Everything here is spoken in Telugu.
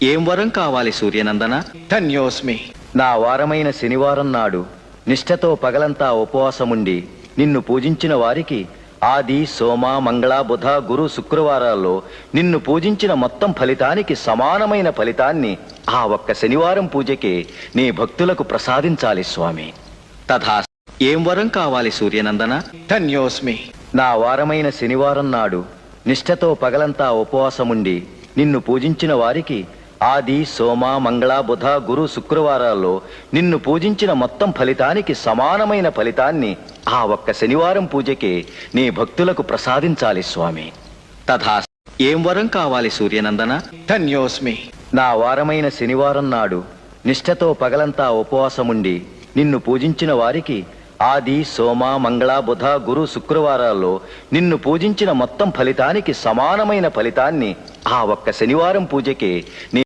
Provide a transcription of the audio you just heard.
ఏం వరం కావాలి సూర్యనందన? ధన్యోస్మి. నా వారమైన శనివారం నాడు నిష్ఠతో పగలంతా ఉపవాసముండి నిన్ను పూజించిన వారికి ఆది సోమ మంగళ బుధ గురు శుక్రవారాల్లో నిన్ను పూజించిన మొత్తం ఫలితానికి సమానమైన ఫలితాన్ని ఆ ఒక్క శనివారం పూజకే నీ భక్తులకు ప్రసాదించాలి స్వామి. తథా. ఏం వరం కావాలి సూర్యనందన? ధన్యోస్మి. నా వారమైన శనివారం నాడు నిష్ఠతో పగలంతా ఉపవాసముండి నిన్ను పూజించిన వారికి ఆది సోమ మంగళ బుధ గురు శుక్రవారాల్లో నిన్ను పూజించిన మొత్తం ఫలితానికి సమానమైన ఫలితాన్ని ఆ ఒక్క శనివారం పూజకే నీ భక్తులకు ప్రసాదించాలి స్వామి. తథా. ఏం వరం కావాలి సూర్యనందన? ధన్యోస్మి. నా వారమైన శనివారం నాడు నిష్ఠతో పగలంతా ఉపవాసముండి నిన్ను పూజించిన వారికి ఆది సోమ మంగళ బుధ గురు శుక్రవారాల్లో నిన్ను పూజించిన మొత్తం ఫలితానికి సమానమైన ఫలితాన్ని ఆ ఒక్క శనివారం పూజకే నీ